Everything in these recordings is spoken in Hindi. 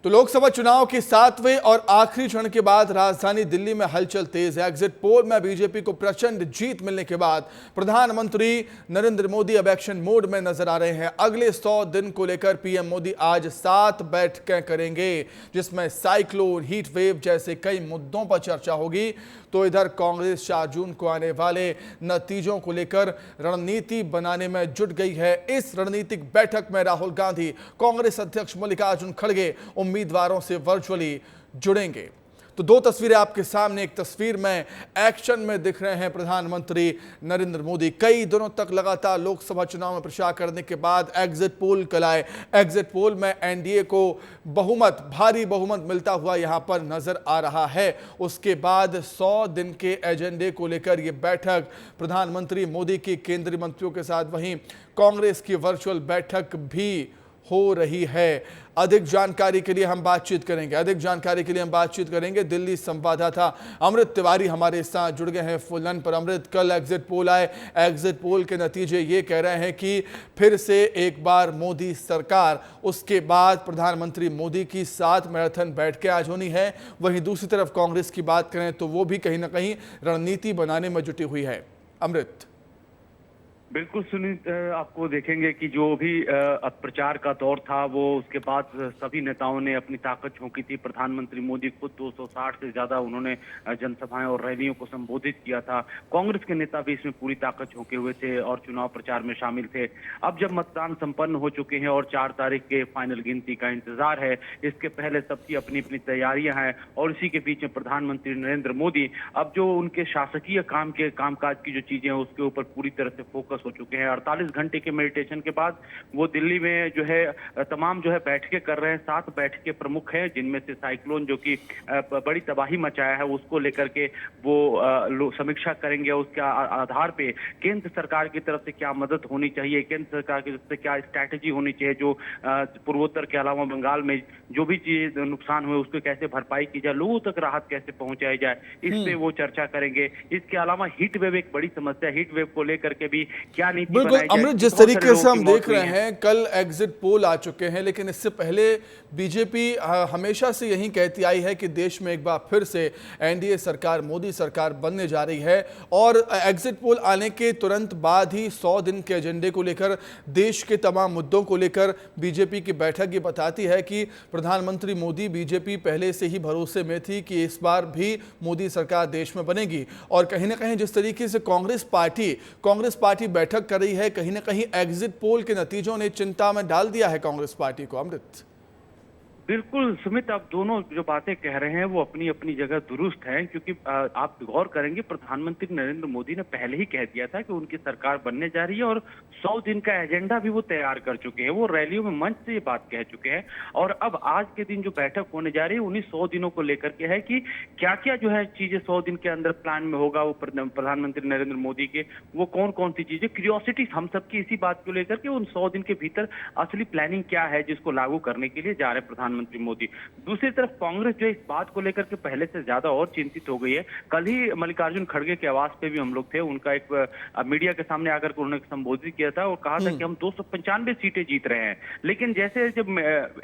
तो लोकसभा चुनाव के 7वें और आखिरी चरण के बाद राजधानी दिल्ली में हलचल तेज है। एग्जिट पोल में बीजेपी को प्रचंड जीत मिलने के बाद प्रधानमंत्री नरेंद्र मोदी अब एक्शन मोड में नजर आ रहे हैं। अगले 100 दिन को लेकर पीएम मोदी आज 7 बैठकें करेंगे, जिसमें साइक्लोन, हीट वेव जैसे कई मुद्दों पर चर्चा होगी। तो इधर कांग्रेस 4 जून को आने वाले नतीजों को लेकर रणनीति बनाने में जुट गई है। इस रणनीतिक बैठक में राहुल गांधी, कांग्रेस अध्यक्ष मल्लिकार्जुन खड़गे उम्मीदवारों से वर्चुअली जुड़ेंगे। तो दो तस्वीरें आपके सामने। एक तस्वीर में एक्शन में दिख रहे हैं प्रधानमंत्री नरेंद्र मोदी। कई दिनों तक लगातार लोकसभा चुनाव में प्रचार करने के बाद एग्जिट पोल कल आए। एग्जिट पोल में एनडीए को भारी बहुमत मिलता हुआ यहां पर नजर आ रहा है। उसके बाद 100 दिन के एजेंडे को लेकर यह बैठक प्रधानमंत्री मोदी की केंद्रीय मंत्रियों के साथ, वहीं कांग्रेस की वर्चुअल बैठक भी हो रही है। अधिक जानकारी के लिए हम बातचीत करेंगे। दिल्ली संवाददाता अमृत तिवारी हमारे साथ जुड़ गए हैं फोन लाइन पर। अमृत, कल एग्जिट पोल आए, एग्जिट पोल के नतीजे ये कह रहे हैं कि फिर से एक बार मोदी सरकार, उसके बाद प्रधानमंत्री मोदी की 7 मैराथन बैठकें आज होनी है। वहीं दूसरी तरफ कांग्रेस की बात करें तो वो भी कहीं ना कहीं रणनीति बनाने में जुटी हुई है। अमृत। बिल्कुल सुनील, आपको देखेंगे कि जो भी प्रचार का दौर था वो उसके बाद सभी नेताओं ने अपनी ताकत झोंकी थी। प्रधानमंत्री मोदी खुद 260 से ज्यादा उन्होंने जनसभाएं और रैलियों को संबोधित किया था। कांग्रेस के नेता भी इसमें पूरी ताकत झोंके हुए थे और चुनाव प्रचार में शामिल थे। अब जब मतदान संपन्न हो चुके हैं और 4 तारीख के फाइनल गिनती का इंतजार है, इसके पहले सबकी अपनी अपनी तैयारियां हैं और इसी के बीच में प्रधानमंत्री नरेंद्र मोदी अब जो उनके शासकीय कामकाज की जो चीजें हैं उसके ऊपर पूरी तरह से फोकस हो चुके हैं। 48 घंटे के मेडिटेशन के बाद वो दिल्ली में जो है तमाम जो है बैठकें कर रहे हैं। 7 बैठकें प्रमुख हैं, जिनमें से साइक्लोन जो कि बड़ी तबाही मचाया है उसको लेकर के वो समीक्षा करेंगे। उसके आधार पे केंद्र सरकार की तरफ से क्या मदद होनी चाहिए, केंद्र सरकार की तरफ से क्या स्ट्रैटेजी होनी चाहिए, जो पूर्वोत्तर के अलावा बंगाल में जो भी चीज नुकसान हुए उसको कैसे भरपाई की जाए, लोगों तक राहत कैसे पहुंचाई जाए, इस पे वो चर्चा करेंगे। इसके अलावा हीट वेव एक बड़ी समस्या, हीट वेव को लेकर के भी क्या नीति बिल्कुल बनाई जाए। अमृत, जिस तरीके से हम देख रहे हैं, कल एग्जिट पोल आ चुके हैं, लेकिन इससे पहले बीजेपी हमेशा से यही कहती आई है कि देश में एक बार फिर से एनडीए सरकार, मोदी सरकार बनने जा रही है। और एग्जिट पोल आने के तुरंत बाद ही 100 दिन के एजेंडे को लेकर, देश के तमाम मुद्दों को लेकर बीजेपी की बैठक ये बताती है कि प्रधानमंत्री मोदी, बीजेपी पहले से ही भरोसे में थी कि इस बार भी मोदी सरकार देश में बनेगी। और कहीं ना कहीं जिस तरीके से कांग्रेस पार्टी बैठक कर रही है, कहीं ना कहीं एग्जिट पोल के नतीजों ने चिंता में डाल दिया है कांग्रेस पार्टी को। अमृत। बिल्कुल सुमित, आप दोनों जो बातें कह रहे हैं वो अपनी अपनी जगह दुरुस्त हैं, क्योंकि आप गौर करेंगे प्रधानमंत्री नरेंद्र मोदी ने पहले ही कह दिया था कि उनकी सरकार बनने जा रही है और 100 दिन का एजेंडा भी वो तैयार कर चुके हैं। वो रैलियों में मंच से ये बात कह चुके हैं और अब आज के दिन जो बैठक होने जा रही है उन्हीं 100 दिनों को लेकर के है कि क्या क्या जो है चीजें 100 दिन के अंदर प्लान में होगा। वो प्रधानमंत्री नरेंद्र मोदी के वो कौन कौन सी चीजें, क्यूरियोसिटी हम सबकी इसी बात को लेकर के उन 100 दिन के भीतर असली प्लानिंग क्या है जिसको लागू करने के लिए जा रहे प्रधानमंत्री मोदी। दूसरी तरफ कांग्रेस जो इस बात को लेकर के पहले से ज्यादा और चिंतित हो गई है। कल ही मल्लिकार्जुन खड़गे के आवाज पे भी हम लोग थे, उनका एक मीडिया के सामने आकर के उन्होंने संबोधित किया था और कहा था कि हम 295 सीटें जीत रहे हैं। लेकिन जैसे जब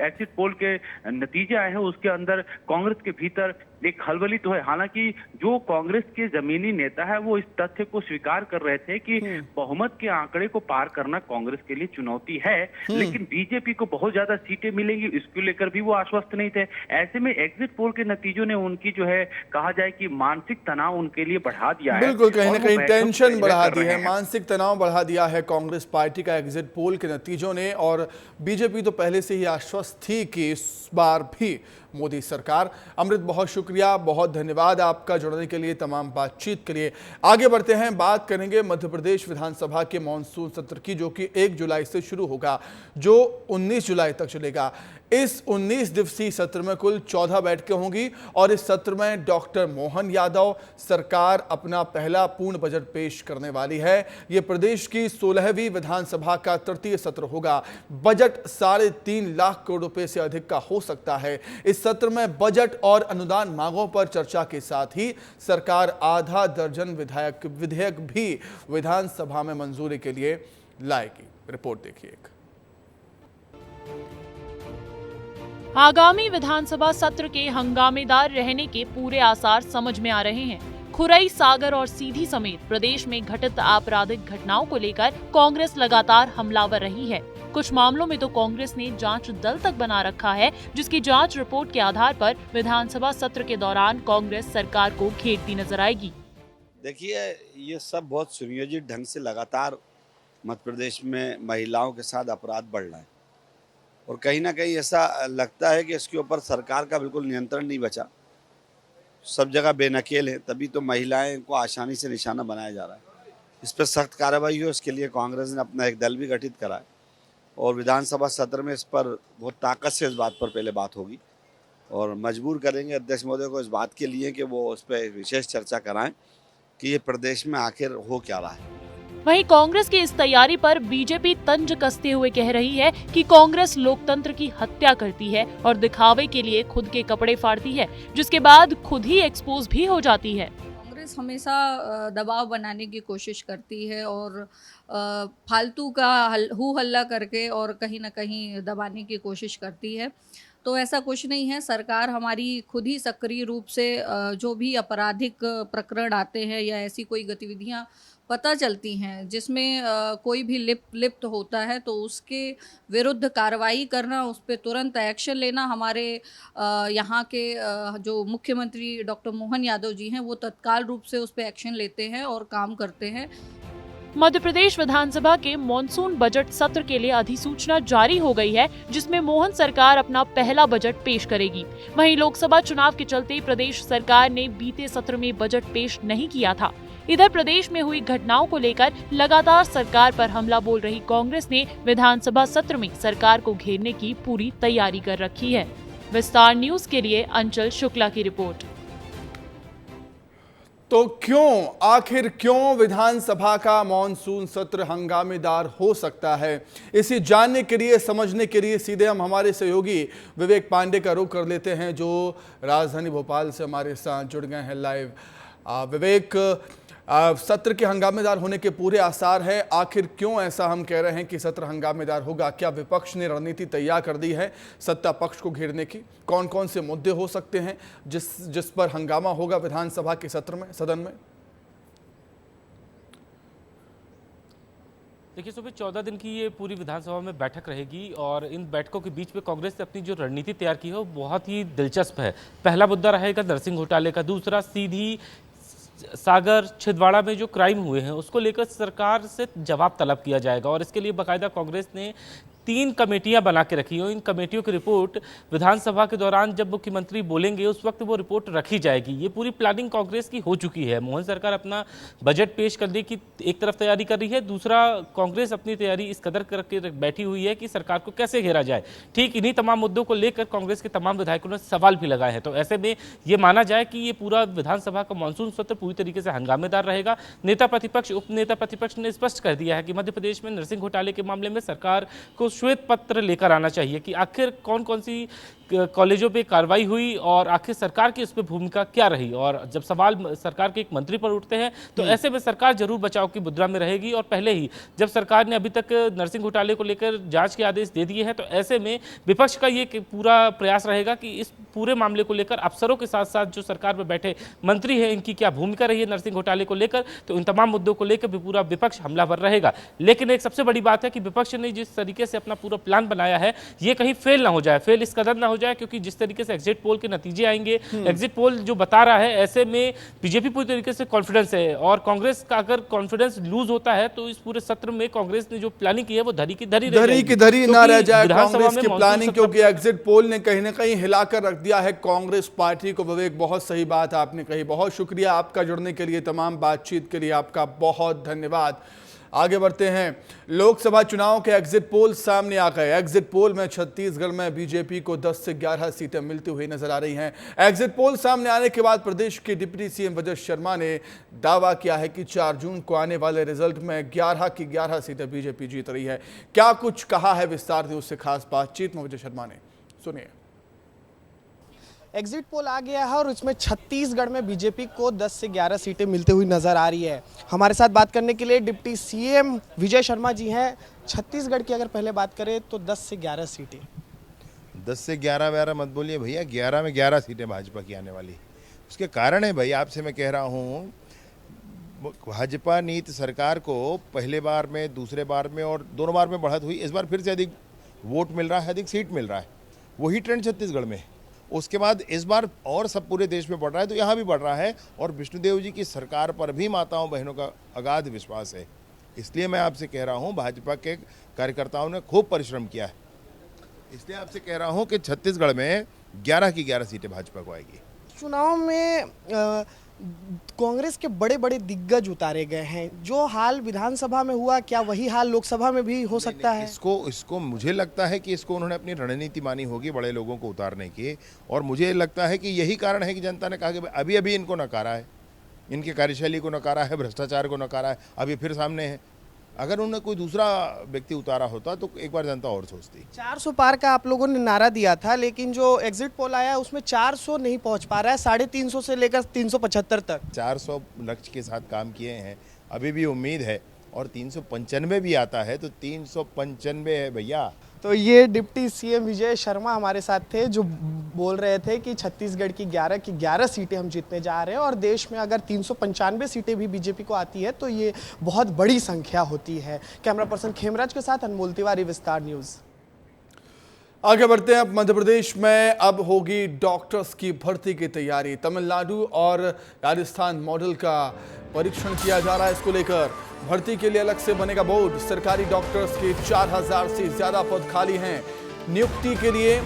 एग्जिट पोल के नतीजे आए हैं उसके अंदर कांग्रेस के भीतर एक खलबली तो है। हालांकि जो कांग्रेस के जमीनी नेता है वो इस तथ्य को स्वीकार कर रहे थे कि बहुमत के आंकड़े को पार करना कांग्रेस के लिए चुनौती है, लेकिन बीजेपी को बहुत ज्यादा सीटें मिलेंगी इसको लेकर भी वो आश्वस्त नहीं थे। ऐसे में एग्जिट पोल के नतीजों ने उनकी जो है कहा जाए कि मानसिक तनाव उनके लिए बढ़ा दिया है। बिल्कुल, कहीं ना कहीं टेंशन बढ़ा दी है, मानसिक तनाव बढ़ा दिया है कांग्रेस पार्टी का एग्जिट पोल के नतीजों ने। और बीजेपी तो पहले से ही आश्वस्त थी कि इस बार भी मोदी सरकार। अमृत, बहुत शुक्रिया, बहुत धन्यवाद आपका जुड़ने के लिए, तमाम बातचीत के लिए। आगे बढ़ते हैं, बात करेंगे मध्य प्रदेश विधानसभा के मॉनसून सत्र की, जो कि 1 जुलाई से शुरू होगा, जो 19 जुलाई तक चलेगा। इस 19 दिवसीय सत्र में कुल 14 बैठकें होंगी और इस सत्र में डॉक्टर मोहन यादव सरकार अपना पहला पूर्ण बजट पेश करने वाली है। यह प्रदेश की 16वीं विधानसभा का तृतीय सत्र होगा। बजट 3.5 लाख करोड़ रुपए से अधिक का हो सकता है। इस सत्र में बजट और अनुदान मांगों पर चर्चा के साथ ही सरकार आधा दर्जन विधेयक भी विधानसभा में मंजूरी के लिए लाएगी। रिपोर्ट देखिए। आगामी विधानसभा सत्र के हंगामेदार रहने के पूरे आसार समझ में आ रहे हैं। खुरई, सागर और सीधी समेत प्रदेश में घटित आपराधिक घटनाओं को लेकर कांग्रेस लगातार हमलावर रही है। कुछ मामलों में तो कांग्रेस ने जांच दल तक बना रखा है, जिसकी जांच रिपोर्ट के आधार पर विधानसभा सत्र के दौरान कांग्रेस सरकार को घेरती नजर आएगी। देखिए, ये सब बहुत सुनियोजित ढंग से लगातार मध्य प्रदेश में महिलाओं के साथ अपराध बढ़ रहा है और कहीं ना कहीं ऐसा लगता है कि इसके ऊपर सरकार का बिल्कुल नियंत्रण नहीं बचा। सब जगह बेनकेल है, तभी तो महिलाएं को आसानी से निशाना बनाया जा रहा है। इस पर सख्त कार्रवाई हो, इसके लिए कांग्रेस ने अपना एक दल भी गठित करा है और विधानसभा सत्र में इस पर बहुत ताकत से इस बात पर पहले बात होगी और मजबूर करेंगे अध्यक्ष महोदय को इस बात के लिए कि वो उस पर विशेष चर्चा कराएं कि ये प्रदेश में आखिर हो क्या रहा है। वहीं कांग्रेस की इस तैयारी पर बीजेपी तंज कसते हुए कह रही है कि कांग्रेस लोकतंत्र की हत्या करती है और दिखावे के लिए खुद के कपड़े फाड़ती है, जिसके बाद खुद ही एक्सपोज भी हो जाती है। कांग्रेस हमेशा दबाव बनाने की कोशिश करती है और फालतू का हू हल्ला करके और कहीं ना कहीं दबाने की कोशिश करती है। तो ऐसा कुछ नहीं है। सरकार हमारी खुद ही सक्रिय रूप से जो भी आपराधिक प्रकरण आते हैं या ऐसी कोई गतिविधियां पता चलती हैं जिसमें कोई भी लिप्त होता है तो उसके विरुद्ध कार्रवाई करना, उस पर तुरंत एक्शन लेना। हमारे यहाँ के जो मुख्यमंत्री डॉक्टर मोहन यादव जी हैं वो तत्काल रूप से उस पर एक्शन लेते हैं और काम करते हैं। मध्य प्रदेश विधानसभा के मॉनसून बजट सत्र के लिए अधिसूचना जारी हो गई है, जिसमें मोहन सरकार अपना पहला बजट पेश करेगी। वहीं लोकसभा चुनाव के चलते प्रदेश सरकार ने बीते सत्र में बजट पेश नहीं किया था। इधर प्रदेश में हुई घटनाओं को लेकर लगातार सरकार पर हमला बोल रही कांग्रेस ने विधानसभा सत्र में सरकार को घेरने की पूरी तैयारी कर रखी है। विस्तार न्यूज के लिए अंचल शुक्ला की रिपोर्ट। तो आखिर क्यों विधानसभा का मॉनसून सत्र हंगामेदार हो सकता है, इसे जानने के लिए, समझने के लिए सीधे हम हमारे सहयोगी विवेक पांडे का रुख कर लेते हैं, जो राजधानी भोपाल से हमारे साथ जुड़ गए हैं लाइव। विवेक, सत्र के हंगामेदार होने के पूरे आसार है, आखिर क्यों ऐसा हम कह रहे हैं कि सत्र हंगामेदार होगा? क्या विपक्ष ने रणनीति तैयार कर दी है सत्ता पक्ष को घेरने की? कौन कौन से मुद्दे हो सकते हैं जिस पर हंगामा होगा विधानसभा के सत्र में, सदन में? देखिए, सुबह 14 दिन की ये पूरी विधानसभा में बैठक रहेगी और इन बैठकों के बीच में कांग्रेस ने अपनी जो रणनीति तैयार की है वो बहुत ही दिलचस्प है। पहला मुद्दा रहेगा नरसिंह घोटाले का, दूसरा सीधी, सागर, छिंदवाड़ा में जो क्राइम हुए हैं उसको लेकर सरकार से जवाब तलब किया जाएगा और इसके लिए बाकायदा कांग्रेस ने 3 कमेटियां बना के रखी हैं। इन कमेटियों की रिपोर्ट विधानसभा के दौरान जब मुख्यमंत्री बोलेंगे उस वक्त वो रिपोर्ट रखी जाएगी। ये पूरी प्लानिंग कांग्रेस की हो चुकी है। मोहन सरकार अपना बजट पेश करने की एक तरफ तैयारी कर रही है, दूसरा कांग्रेस अपनी तैयारी इस कदर करके बैठी हुई है कि सरकार को कैसे घेरा जाए। ठीक इन्हीं तमाम मुद्दों को लेकर कांग्रेस के तमाम विधायकों ने सवाल भी लगाए हैं। तो ऐसे में ये माना जाए कि ये पूरा विधानसभा का मानसून सत्र पूरी तरीके से हंगामेदार रहेगा। नेता प्रतिपक्ष, उपनेता प्रतिपक्ष ने स्पष्ट कर दिया है कि मध्य प्रदेश में नरसिंह घोटाले के मामले में सरकार को श्वेत पत्र लेकर आना चाहिए कि आखिर कौन कौन सी कॉलेजों पे कार्रवाई हुई और आखिर सरकार की उस पर भूमिका क्या रही। और जब सवाल सरकार के एक मंत्री पर उठते हैं तो ऐसे में सरकार जरूर बचाव की मुद्रा में रहेगी। और पहले ही जब सरकार ने अभी तक नरसिंह घोटाले को लेकर जांच के आदेश दे दिए हैं तो ऐसे में विपक्ष का ये पूरा प्रयास रहेगा कि इस पूरे मामले को लेकर अफसरों के साथ साथ जो सरकार में बैठे मंत्री हैं इनकी क्या भूमिका रही है नरसिंह घोटाले को लेकर। तो इन तमाम मुद्दों को लेकर भी पूरा विपक्ष हमलावर रहेगा। लेकिन एक सबसे बड़ी बात है कि विपक्ष ने जिस तरीके से अपना पूरा प्लान बनाया है ये कहीं फेल ना हो जाए, फेल इस कदर ना हो जाए क्योंकि जिस तरीके से एग्जिट पोल के नतीजे आएंगे, एग्जिट पोल जो बता रहा है, ऐसे में बीजेपी पूरी तरीके से कॉन्फिडेंस है और कांग्रेस का अगर कॉन्फिडेंस लूज होता है तो इस पूरे सत्र में कांग्रेस ने जो प्लानिंग की है वो धरी की धरी ना रह जाए कांग्रेस की प्लानिंग, क्योंकि एग्जिट पोल ने कहीं ना कहीं हिलाकर रख दिया है कांग्रेस पार्टी को। विवेक, बहुत सही बात आपने कही, बहुत शुक्रिया आपका जुड़ने के लिए, तमाम बातचीत के लिए आपका बहुत धन्यवाद। आगे बढ़ते हैं। लोकसभा चुनाव के एग्जिट पोल सामने आ गए। एग्जिट पोल में छत्तीसगढ़ में बीजेपी को 10 से 11 सीटें मिलती हुई नजर आ रही हैं। एग्जिट पोल सामने आने के बाद प्रदेश के डिप्टी सीएम वजह शर्मा ने दावा किया है कि 4 जून को आने वाले रिजल्ट में 11 की 11 सीटें बीजेपी जीत रही है। क्या कुछ कहा है विस्तार न्यूज से खास बातचीत में वजह शर्मा ने, सुनिए। एग्जिट पोल आ गया है और इसमें छत्तीसगढ़ में बीजेपी को 10 से 11 सीटें मिलती हुई नजर आ रही है। हमारे साथ बात करने के लिए डिप्टी सीएम विजय शर्मा जी हैं। छत्तीसगढ़ की अगर पहले बात करें तो 10 से 11 सीटें 10 से 11 मत बोलिए भैया, 11 में 11 सीटें भाजपा की आने वाली। उसके कारण है भाई, आपसे मैं कह रहा हूँ, भाजपा नीति सरकार को पहले बार में, दूसरे बार में और दोनों बार में बढ़त हुई, इस बार फिर से अधिक वोट मिल रहा है, अधिक सीट मिल रहा है। वही ट्रेंड छत्तीसगढ़ में है। उसके बाद इस बार और सब पूरे देश में बढ़ रहा है, तो यहाँ भी बढ़ रहा है। और विष्णुदेव जी की सरकार पर भी माताओं बहनों का अगाध विश्वास है। इसलिए मैं आपसे कह रहा हूँ, भाजपा के कार्यकर्ताओं ने खूब परिश्रम किया है। इसलिए आपसे कह रहा हूँ कि छत्तीसगढ़ में 11 की 11 सीटें भाजपा को आएगी। चुनाव में कांग्रेस के बड़े बड़े दिग्गज उतारे गए हैं। जो हाल विधानसभा में हुआ, क्या वही हाल लोकसभा में भी हो सकता है? इसको मुझे लगता है कि इसको उन्होंने अपनी रणनीति मानी होगी बड़े लोगों को उतारने की। और मुझे लगता है कि यही कारण है कि जनता ने कहा कि अभी अभी इनको नकारा है, इनकी कार्यशैली को नकारा है, भ्रष्टाचार को नकारा है। अब ये फिर सामने है। अगर उन्होंने कोई दूसरा व्यक्ति उतारा होता तो एक बार जनता और सोचती। 400 पार का आप लोगों ने नारा दिया था, लेकिन जो एग्जिट पोल आया उसमें 400 नहीं पहुंच पा रहा है, 350 से लेकर 375 तक। 400 लक्ष्य के साथ काम किए हैं, अभी भी उम्मीद है। और 395 भी आता है तो 395 है भैया। तो ये डिप्टी सीएम विजय शर्मा हमारे साथ थे, जो बोल रहे थे कि छत्तीसगढ़ की 11 की 11 सीटें हम जीतने जा रहे हैं। और देश में अगर 395 सीटें भी बीजेपी को आती है तो ये बहुत बड़ी संख्या होती है। कैमरा पर्सन खेमराज के साथ अनमोल तिवारी, विस्तार न्यूज़। आगे बढ़ते हैं। अब मध्य प्रदेश में अब होगी डॉक्टर्स की भर्ती की तैयारी। तमिलनाडु और राजस्थान मॉडल का परीक्षण किया जा रहा है। इसको लेकर भर्ती के लिए अलग से बनेगा बोर्ड। सरकारी डॉक्टर्स के 4000 से ज्यादा पद खाली हैं। नियुक्ति के लिए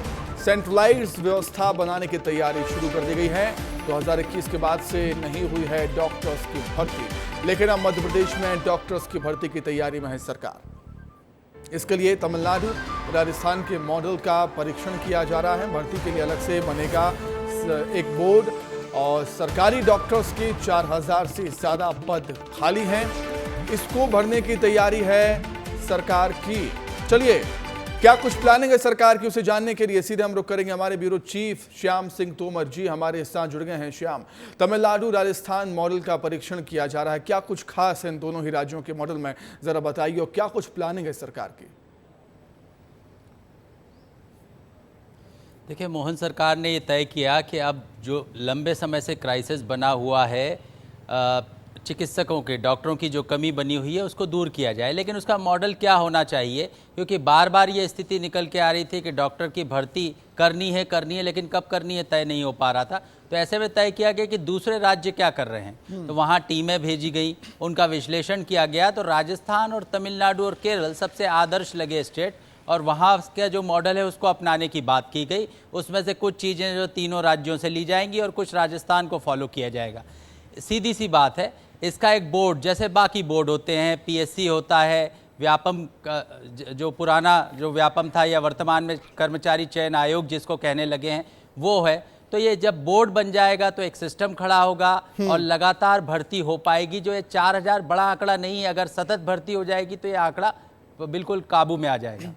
सेंट्रलाइज्ड व्यवस्था बनाने की तैयारी शुरू कर दी गई है। 2021 के बाद से नहीं हुई है डॉक्टर्स की भर्ती, लेकिन अब मध्य प्रदेश में डॉक्टर्स की भर्ती की तैयारी में है सरकार। इसके लिए तमिलनाडु, राजस्थान के मॉडल का परीक्षण किया जा रहा है। भर्ती के लिए अलग से बनेगा एक बोर्ड और सरकारी डॉक्टर्स के 4000 से ज्यादा पद खाली हैं। इसको भरने की तैयारी है सरकार की। चलिए, क्या कुछ प्लानिंग है सरकार की, उसे जानने के लिए सीधे हम रुक करेंगे। हमारे ब्यूरो चीफ श्याम सिंह तोमर जी हमारे साथ जुड़ गए हैं। श्याम, तमिलनाडु राजस्थान मॉडल का परीक्षण किया जा रहा है, क्या कुछ खास है इन दोनों ही राज्यों के मॉडल में, जरा बताइए। और क्या कुछ प्लानिंग है सरकार की? देखिए, मोहन सरकार ने ये तय किया कि अब जो लंबे समय से क्राइसिस बना हुआ है, चिकित्सकों के, डॉक्टरों की जो कमी बनी हुई है उसको दूर किया जाए। लेकिन उसका मॉडल क्या होना चाहिए, क्योंकि बार बार ये स्थिति निकल के आ रही थी कि डॉक्टर की भर्ती करनी है लेकिन कब करनी है तय नहीं हो पा रहा था। तो ऐसे में तय किया गया कि दूसरे राज्य क्या कर रहे हैं, तो वहाँ टीमें भेजी गई, उनका विश्लेषण किया गया। तो राजस्थान और तमिलनाडु और केरल सबसे आदर्श लगे स्टेट, और वहाँ का जो मॉडल है उसको अपनाने की बात की गई। उसमें से कुछ चीज़ें जो तीनों राज्यों से ली जाएंगी और कुछ राजस्थान को फॉलो किया जाएगा। सीधी सी बात है, इसका एक बोर्ड, जैसे बाकी बोर्ड होते हैं, पीएससी होता है, व्यापम जो पुराना जो व्यापम था या वर्तमान में कर्मचारी चयन आयोग जिसको कहने लगे हैं वो है। तो ये जब बोर्ड बन जाएगा तो एक सिस्टम खड़ा होगा और लगातार भर्ती हो पाएगी। जो ये 4000 बड़ा आंकड़ा नहीं है, अगर सतत भर्ती हो जाएगी तो ये आंकड़ा बिल्कुल काबू में आ जाएगा।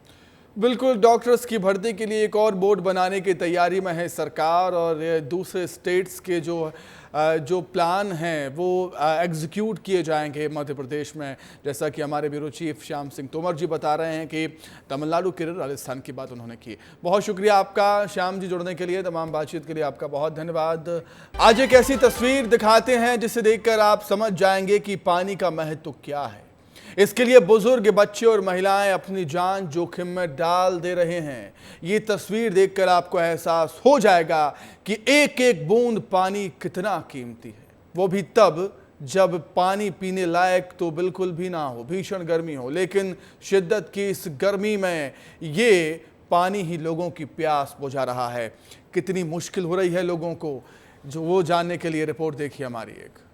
बिल्कुल, डॉक्टर्स की भर्ती के लिए एक और बोर्ड बनाने की तैयारी में है सरकार। और दूसरे स्टेट्स के जो प्लान हैं वो एग्जीक्यूट किए जाएंगे मध्य प्रदेश में, जैसा कि हमारे ब्यूरो चीफ श्याम सिंह तोमर जी बता रहे हैं कि तमिलनाडु, केरल, राजस्थान की बात उन्होंने की। बहुत शुक्रिया आपका श्याम जी, जुड़ने के लिए, तमाम बातचीत के लिए आपका बहुत धन्यवाद। आज एक ऐसी तस्वीर दिखाते हैं जिसे देखकर आप समझ जाएंगे कि पानी का महत्व क्या है। इसके लिए बुजुर्ग, बच्चे और महिलाएं अपनी जान जोखिम में डाल दे रहे हैं। ये तस्वीर देखकर आपको एहसास हो जाएगा कि एक एक बूंद पानी कितना कीमती है, वो भी तब जब पानी पीने लायक तो बिल्कुल भी ना हो, भीषण गर्मी हो। लेकिन शिद्दत की इस गर्मी में ये पानी ही लोगों की प्यास बुझा रहा है। कितनी मुश्किल हो रही है लोगों को, जो वो जानने के लिए रिपोर्ट देखिए हमारी एक।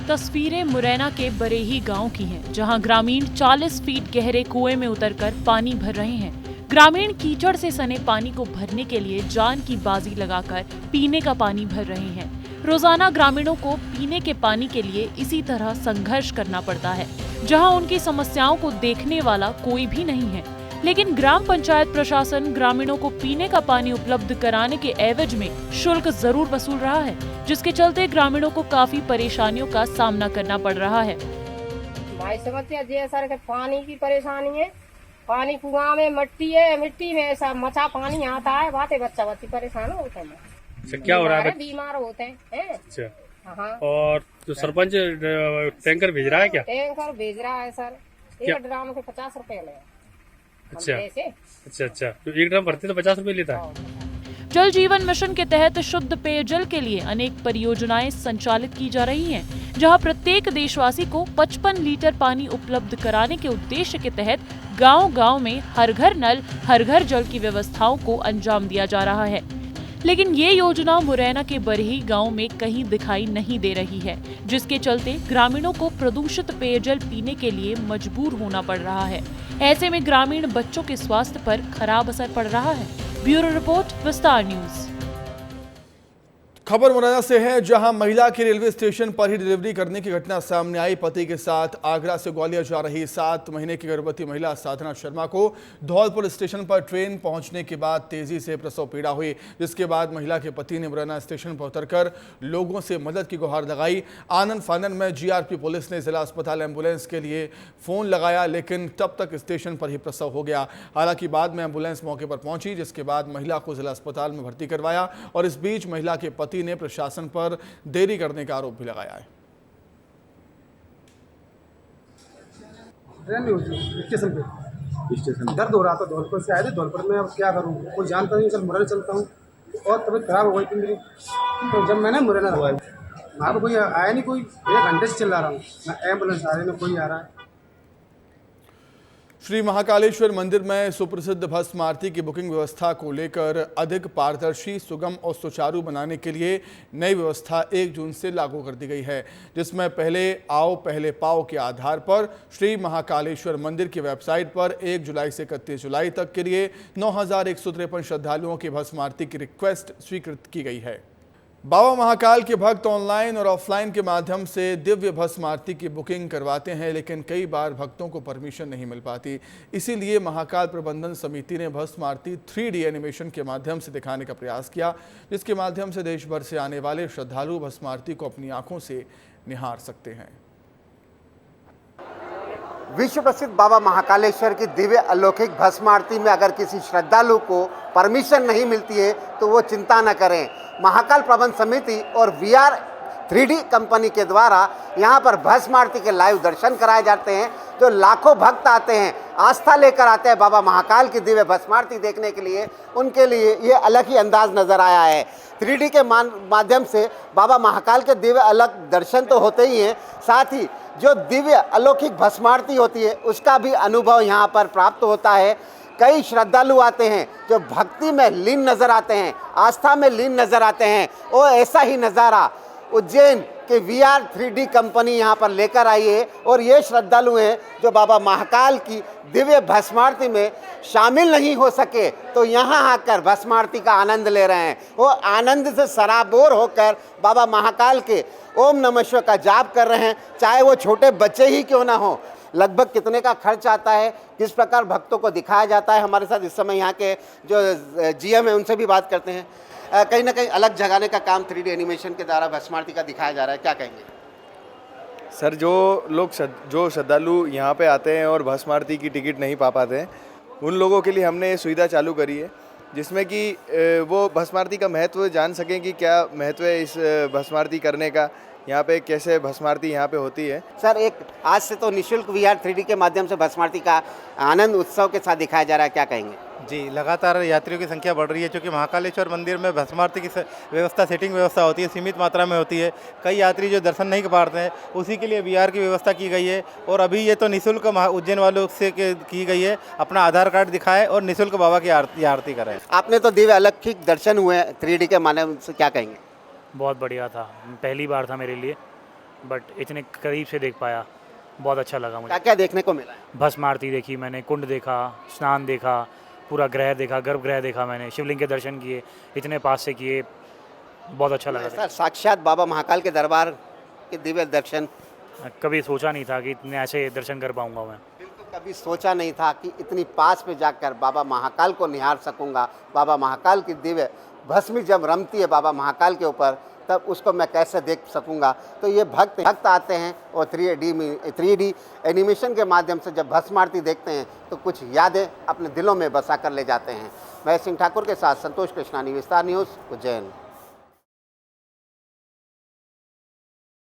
तस्वीरें मुरैना के बरेही गांव की हैं, जहां ग्रामीण 40 फीट गहरे कुएं में उतरकर पानी भर रहे हैं। ग्रामीण कीचड़ से सने पानी को भरने के लिए जान की बाजी लगाकर पीने का पानी भर रहे हैं। रोजाना ग्रामीणों को पीने के पानी के लिए इसी तरह संघर्ष करना पड़ता है, जहां उनकी समस्याओं को देखने वाला कोई भी नहीं है। लेकिन ग्राम पंचायत प्रशासन ग्रामीणों को पीने का पानी उपलब्ध कराने के एवज में शुल्क जरूर वसूल रहा है, जिसके चलते ग्रामीणों को काफी परेशानियों का सामना करना पड़ रहा है। हमारी समस्या ये सर पानी की परेशानी है पानी कुआं में मिट्टी है, मिट्टी में ऐसा मचा पानी आता है, बातें बच्चा बच्ची परेशान होते हैं। अच्छा, क्या हो रहा है? बीमार होते हैं। अच्छा, हाँ। और जो सरपंच टैंकर भेज रहा है क्या? टैंकर भेज रहा है सर, एक ड्राम के 50 रुपए ले। अच्छा, तो 1 ड्राम भरते तो 50 रुपए लेता है। जल जीवन मिशन के तहत शुद्ध पेयजल के लिए अनेक परियोजनाएं संचालित की जा रही हैं, जहां प्रत्येक देशवासी को 55 लीटर पानी उपलब्ध कराने के उद्देश्य के तहत गांव-गांव में हर घर नल, हर घर जल की व्यवस्थाओं को अंजाम दिया जा रहा है। लेकिन ये योजना मुरैना के बरही गांव में कहीं दिखाई नहीं दे रही है, जिसके चलते ग्रामीणों को प्रदूषित पेयजल पीने के लिए मजबूर होना पड़ रहा है। ऐसे में ग्रामीण बच्चों के स्वास्थ्य पर खराब असर पड़ रहा है। ब्यूरो रिपोर्ट, विस्तार न्यूज। खबर मुरैना से है, जहां महिला की रेलवे स्टेशन पर ही डिलीवरी करने की घटना सामने आई। पति के साथ आगरा से ग्वालियर जा रही 7 महीने की गर्भवती महिला साधना शर्मा को धौलपुर स्टेशन पर ट्रेन पहुंचने के बाद तेजी से प्रसव पीड़ा हुई, जिसके बाद महिला के पति ने मुरैना स्टेशन पर उतरकर लोगों से मदद की गुहार लगाई। आनन फानन में जीआरपी पुलिस ने जिला अस्पताल एम्बुलेंस के लिए फोन लगाया, लेकिन तब तक स्टेशन पर ही प्रसव हो गया। हालांकि बाद में एम्बुलेंस मौके पर पहुंची, जिसके बाद महिला को जिला अस्पताल में भर्ती करवाया और इस बीच महिला के पति ने प्रशासन पर देरी करने का आरोप भी लगाया है। स्टेशन दर्द हो रहा था, धौलपुर से आए थे। धौलपुर में अब क्या करूँ, कोई जानता नहीं, कल मुरैना चलता हूँ और तबीयत खराब हो गई थी मेरी। तो जब मैंने मुरैना दवाई, वहाँ पर कोई आया नहीं, कोई 1 घंटे से चिल्ला रहा हूँ, ना एम्बुलेंस आ रही ना कोई आ रहा है। श्री महाकालेश्वर मंदिर में सुप्रसिद्ध भस्म आरती की बुकिंग व्यवस्था को लेकर अधिक पारदर्शी, सुगम और सुचारू बनाने के लिए नई व्यवस्था 1 जून से लागू कर दी गई है, जिसमें पहले आओ पहले पाओ के आधार पर श्री महाकालेश्वर मंदिर की वेबसाइट पर 1 जुलाई से 31 जुलाई तक के लिए 9153 श्रद्धालुओं की भस्म आरती की रिक्वेस्ट स्वीकृत की गई है। बाबा महाकाल के भक्त ऑनलाइन और ऑफलाइन के माध्यम से दिव्य भस्म आरती की बुकिंग करवाते हैं, लेकिन कई बार भक्तों को परमिशन नहीं मिल पाती। इसीलिए महाकाल प्रबंधन समिति ने भस्म आरती 3D एनिमेशन के माध्यम से दिखाने का प्रयास किया, जिसके माध्यम से देश भर से आने वाले श्रद्धालु भस्म आरती को अपनी आंखों से निहार सकते हैं। विश्व प्रसिद्ध बाबा महाकालेश्वर की दिव्य अलौकिक भस्म आरती में अगर किसी श्रद्धालु को परमिशन नहीं मिलती है तो वो चिंता न करें। महाकाल प्रबंध समिति और VR 3D कंपनी के द्वारा यहाँ पर भस्म आरती के लाइव दर्शन कराए जाते हैं। जो लाखों भक्त आते हैं, आस्था लेकर आते हैं बाबा महाकाल की दिव्य भस्म आरती देखने के लिए, उनके लिए ये अलग ही अंदाज नज़र आया है। 3D के माध्यम से बाबा महाकाल के दिव्य अलग दर्शन तो होते ही हैं, साथ ही जो दिव्य अलौकिक भस्म आरती होती है उसका भी अनुभव यहाँ पर प्राप्त होता है। कई श्रद्धालु आते हैं जो भक्ति में लीन नज़र आते हैं, आस्था में लीन नज़र आते हैं, और ऐसा ही नज़ारा उज्जैन के VR 3D कंपनी यहाँ पर लेकर आई है। और ये श्रद्धालु हैं जो बाबा महाकाल की दिव्य भस्म आरती में शामिल नहीं हो सके तो यहाँ आकर भस्म आरती का आनंद ले रहे हैं। वो आनंद से सराबोर होकर बाबा महाकाल के ओम नमः शिवाय का जाप कर रहे हैं, चाहे वो छोटे बच्चे ही क्यों ना हो। लगभग कितने का खर्च आता है, किस प्रकार भक्तों को दिखाया जाता है, हमारे साथ इस समय यहाँ के जो GM है उनसे भी बात करते हैं। कहीं ना कहीं अलग जगाने का काम 3D एनिमेशन के द्वारा भस्म आरती का दिखाया जा रहा है, क्या कहेंगे? सर, जो श्रद्धालु यहाँ पे आते हैं और भस्म आरती की टिकट नहीं पा पाते हैं, उन लोगों के लिए हमने ये सुविधा चालू करी है, जिसमें कि वो भस्म आरती का महत्व जान सकें कि क्या महत्व है इस भस्म आरती करने का, यहाँ पे कैसे भस्म आरती यहाँ पे होती है। सर, एक आज से तो निःशुल्क VR 3D के माध्यम से भस्म आरती का आनंद उत्सव के साथ दिखाया जा रहा है, क्या कहेंगे? जी, लगातार यात्रियों की संख्या बढ़ रही है, क्योंकि महाकालेश्वर मंदिर में भस्म आरती की व्यवस्था, सेटिंग व्यवस्था होती है, सीमित मात्रा में होती है। कई यात्री जो दर्शन नहीं कर पाते हैं, उसी के लिए VR की व्यवस्था की गई है। और अभी ये तो निःशुल्क उज्जैन वालों से की गई है, अपना आधार कार्ड दिखाएं और निःशुल्क बाबा की आरती करें। आपने तो दिव्य अलौकिक दर्शन हुए 3D के माध्यम से, क्या कहेंगे? बहुत बढ़िया था, पहली बार था मेरे लिए, बट इतने करीब से देख पाया, बहुत अच्छा लगा मुझे। क्या क्या देखने को मिला? भस्म आरती देखी मैंने, कुंड देखा, स्नान देखा, पूरा ग्रह देखा, गर्भगृह देखा मैंने, शिवलिंग के दर्शन किए, इतने पास से किए, बहुत अच्छा लगा। सर, साक्षात बाबा महाकाल के दरबार के दिव्य दर्शन कभी सोचा नहीं था कि इतने ऐसे दर्शन कर पाऊंगा मैं। बिल्कुल कभी सोचा नहीं था कि इतनी पास में जाकर बाबा महाकाल को निहार सकूंगा। बाबा महाकाल की दिव्य भस्मी जब रमती है बाबा महाकाल के ऊपर तब उसको मैं कैसे देख सकूंगा। तो ये भक्त आते हैं और 3D एनिमेशन के माध्यम से जब भस्म आरती देखते हैं तो कुछ यादें अपने दिलों में बसा कर ले जाते हैं। मैं सिंह ठाकुर के साथ संतोष कृष्णानी, विस्तार न्यूज़, उज्जैन।